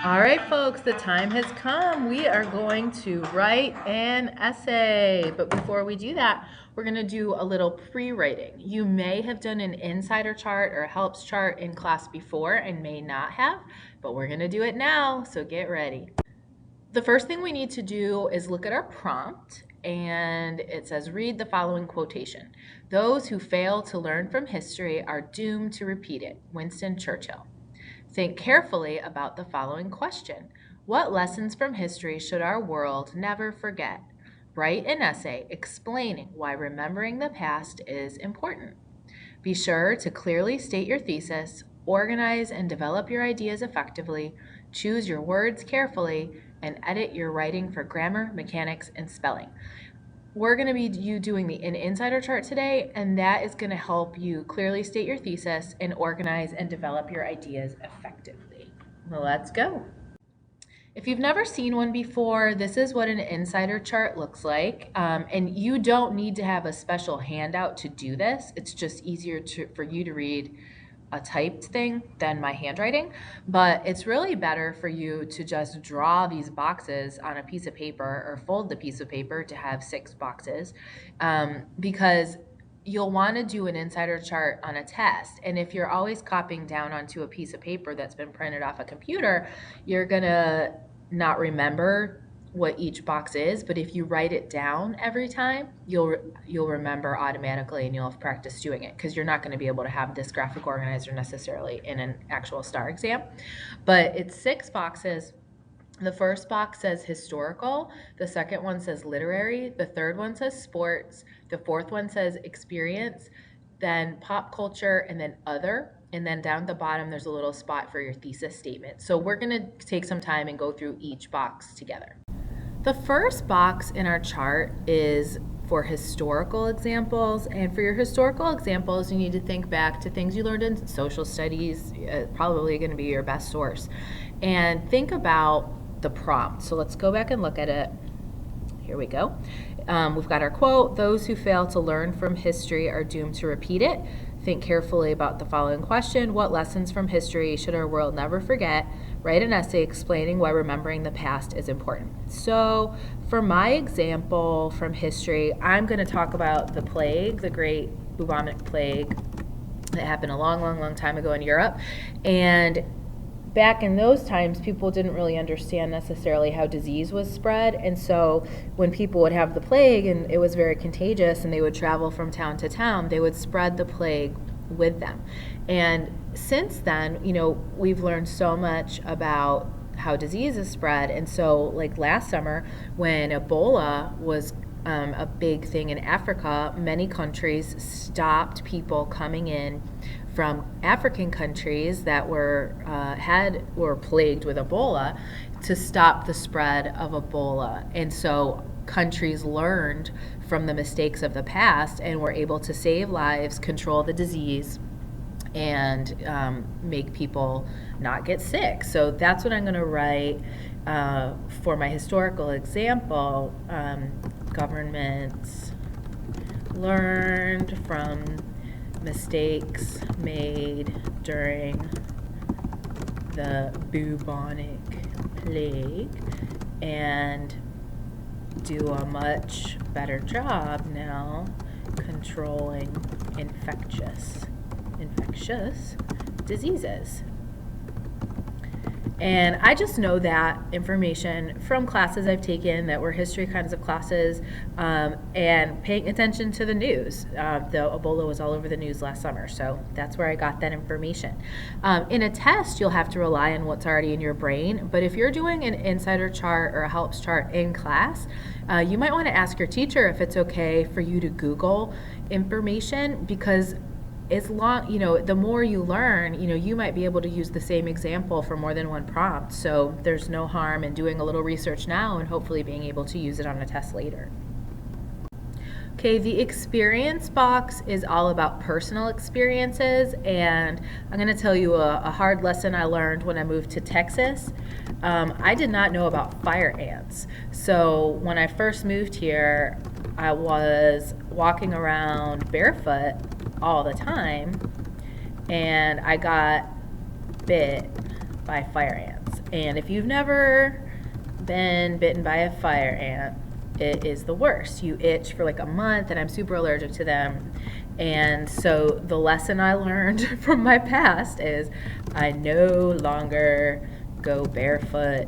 All right, folks, the time has come. We are going to write an essay. But before we do that, we're going to do a little pre-writing. You may have done an insider chart or a helps chart in class before and may not have, but we're going to do it now, so get ready. The first thing we need to do is look at our prompt, and it says, read the following quotation. Those who fail to learn from history are doomed to repeat it. Winston Churchill. Think carefully about the following question. What lessons from history should our world never forget? Write an essay explaining why remembering the past is important. Be sure to clearly state your thesis, organize and develop your ideas effectively, choose your words carefully, and edit your writing for grammar, mechanics, and spelling. We're going to be doing an insider chart today, and that is going to help you clearly state your thesis and organize and develop your ideas effectively. Well, let's go. If you've never seen one before, this is what an insider chart looks like. And you don't need to have a special handout to do this. It's just easier for you to read a typed thing than my handwriting, but it's really better for you to just draw these boxes on a piece of paper or fold the piece of paper to have 6 boxes, because you'll want to do an insider chart on a test. And if you're always copying down onto a piece of paper that's been printed off a computer, you're gonna not remember what each box is, but if you write it down every time, you'll remember automatically, and you'll have practice doing it, because you're not going to be able to have this graphic organizer necessarily in an actual STAR exam. But it's 6 boxes. The first box says historical, the second one says literary, the third one says sports, the fourth one says experience, then pop culture, and then other. And then down at the bottom, there's a little spot for your thesis statement. So we're going to take some time and go through each box together. The first box in our chart is for historical examples, and for your historical examples, you need to think back to things you learned in social studies, probably going to be your best source, and think about the prompt. So let's go back and look at it. Here we go. We've got our quote, those who fail to learn from history are doomed to repeat it. Think carefully about the following question. What lessons from history should our world never forget? Write an essay explaining why remembering the past is important. So for my example from history, I'm going to talk about the plague, the Great Bubonic Plague that happened a long, long, long time ago in Europe. And back in those times, people didn't really understand necessarily how disease was spread. And so when people would have the plague and it was very contagious and they would travel from town to town, they would spread the plague with them. And since then, we've learned so much about how disease is spread. And so like last summer, when Ebola was a big thing in Africa, many countries stopped people coming in from African countries that were plagued with Ebola to stop the spread of Ebola. And so countries learned from the mistakes of the past and were able to save lives, control the disease, and make people not get sick. So that's what I'm going to write for my historical example. Governments learned from mistakes made during the bubonic plague and do a much better job now controlling infectious diseases. And I just know that information from classes I've taken that were history kinds of classes, and paying attention to the news. The Ebola was all over the news last summer, so that's where I got that information. In a test, you'll have to rely on what's already in your brain, but if you're doing an insider chart or a helps chart in class, you might want to ask your teacher if it's okay for you to Google information, because the more you learn, you might be able to use the same example for more than one prompt. So there's no harm in doing a little research now and hopefully being able to use it on a test later. Okay, the experience box is all about personal experiences, and I'm going to tell you a hard lesson I learned when I moved to Texas. I did not know about fire ants. So when I first moved here, I was walking around barefoot all the time, and I got bit by fire ants. And if you've never been bitten by a fire ant, it is the worst. You itch for like a month, and I'm super allergic to them. And so the lesson I learned from my past is I no longer go barefoot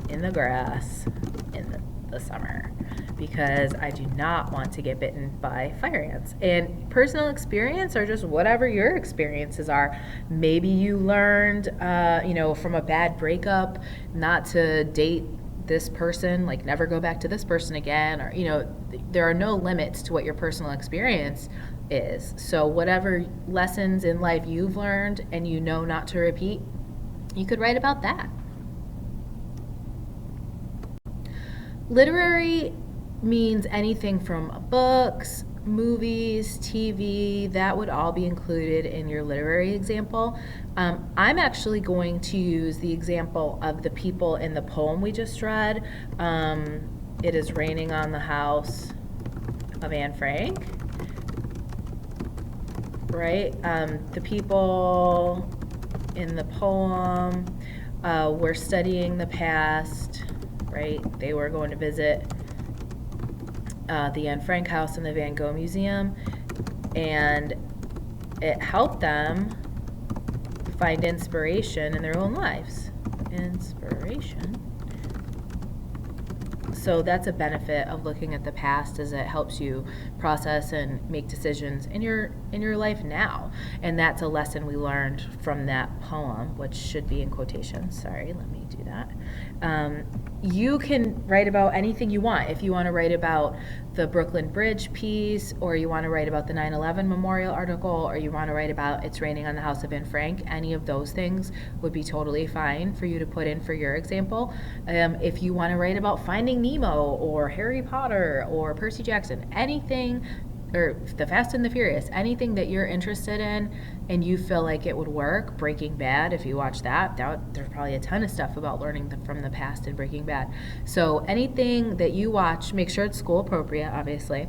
in the grass in the summer, because I do not want to get bitten by fire ants. And personal experience, or just whatever your experiences are, maybe you learned, from a bad breakup not to date this person, like never go back to this person again, or, there are no limits to what your personal experience is. So whatever lessons in life you've learned and you know not to repeat, you could write about that. Literary means anything from books, movies, TV, that would all be included in your literary example. I'm actually going to use the example of the people in the poem we just read. It is raining on the house of Anne Frank, right? The people in the poem were studying the past, right? They were going to visit the Anne Frank house and the Van Gogh Museum, and it helped them find inspiration in their own lives. Inspiration. So that's a benefit of looking at the past, is it helps you process and make decisions in your life now. And that's a lesson we learned from that poem, which should be in quotations. Sorry, let me do that. You can write about anything you want. If you want to write about the Brooklyn Bridge piece, or you want to write about the 9/11 memorial article, or you want to write about It's Raining on the House of Anne Frank, any of those things would be totally fine for you to put in for your example. If you want to write about Finding Nemo or Harry Potter or Percy Jackson, anything, or The Fast and the Furious, anything that you're interested in and you feel like it would work. Breaking Bad, if you watch that there's probably a ton of stuff about learning from the past in Breaking Bad. So anything that you watch, make sure it's school appropriate, obviously,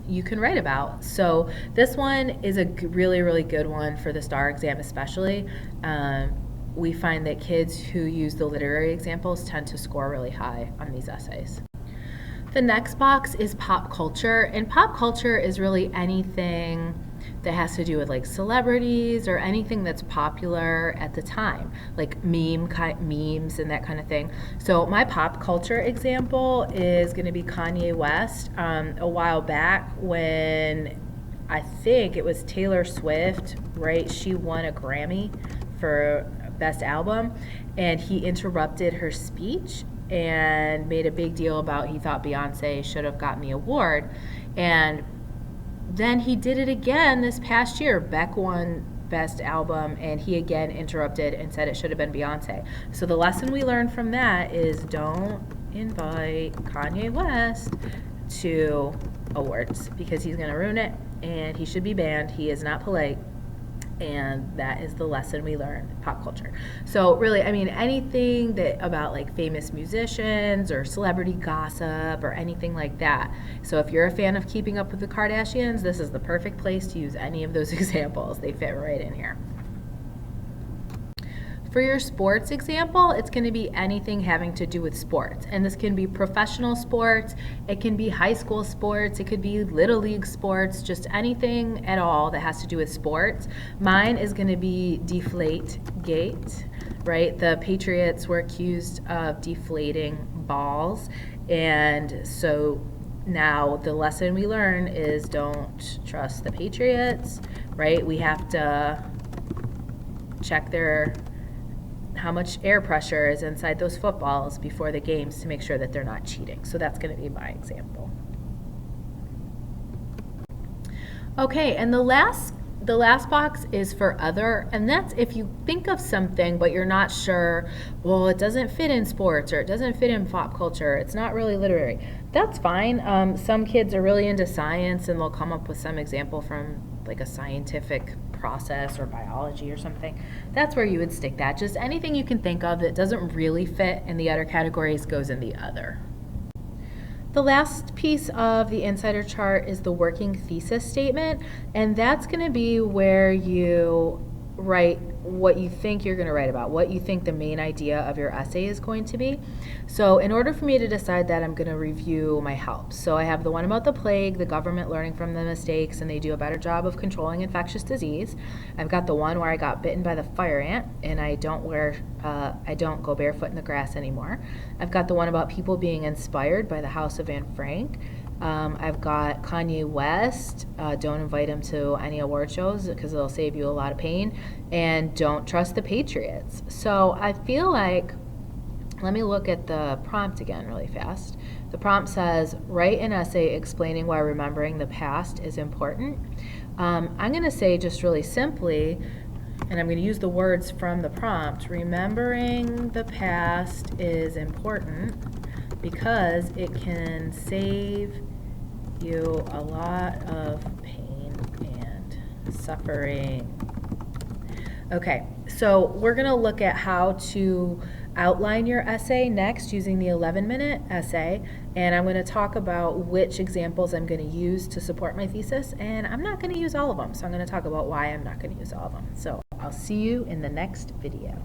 you can write about. So this one is a really, really good one for the STAR exam especially. We find that kids who use the literary examples tend to score really high on these essays. The next box is pop culture, and pop culture is really anything that has to do with like celebrities or anything that's popular at the time, like memes and that kind of thing. So my pop culture example is going to be Kanye West. A while back, when I think it was Taylor Swift, right? She won a Grammy for Best Album, and he interrupted her speech and made a big deal about he thought Beyonce should have gotten the award. And then he did it again this past year. Beck won Best Album, and he again interrupted and said it should have been Beyonce. So the lesson we learned from that is don't invite Kanye West to awards, because he's going to ruin it and he should be banned. He is not polite. And that is the lesson we learn, pop culture. So really, I mean, anything that about like famous musicians or celebrity gossip or anything like that. So if you're a fan of Keeping Up with the Kardashians, this is the perfect place to use any of those examples. They fit right in here. For your sports example, it's going to be anything having to do with sports. And this can be professional sports, it can be high school sports, it could be little league sports, just anything at all that has to do with sports. Mine is going to be Deflategate, right? The Patriots were accused of deflating balls. And so now the lesson we learn is don't trust the Patriots, right? We have to check how much air pressure is inside those footballs before the games to make sure that they're not cheating. So that's going to be my example. Okay, and the last box is for other, and that's if you think of something but you're not sure, well, it doesn't fit in sports or it doesn't fit in pop culture, it's not really literary. That's fine. Some kids are really into science and they'll come up with some example from like a scientific process or biology or something. That's where you would stick that. Just anything you can think of that doesn't really fit in the other categories goes in the other. The last piece of the insider chart is the working thesis statement, and that's going to be where you write what you think you're going to write about, what you think the main idea of your essay is going to be. So in order for me to decide that, I'm going to review my helps. So I have the one about the plague, the government learning from the mistakes, and they do a better job of controlling infectious disease. I've got the one where I got bitten by the fire ant, and I don't go barefoot in the grass anymore. I've got the one about people being inspired by the House of Anne Frank. I've got Kanye West, don't invite him to any award shows because it'll save you a lot of pain, and don't trust the Patriots. So I feel like, let me look at the prompt again really fast. The prompt says, write an essay explaining why remembering the past is important. I'm going to say just really simply, and I'm going to use the words from the prompt, remembering the past is important because it can save you a lot of pain and suffering. Okay, so we're going to look at how to outline your essay next using the 11-minute essay, and I'm going to talk about which examples I'm going to use to support my thesis, and I'm not going to use all of them, so I'm going to talk about why I'm not going to use all of them. So I'll see you in the next video.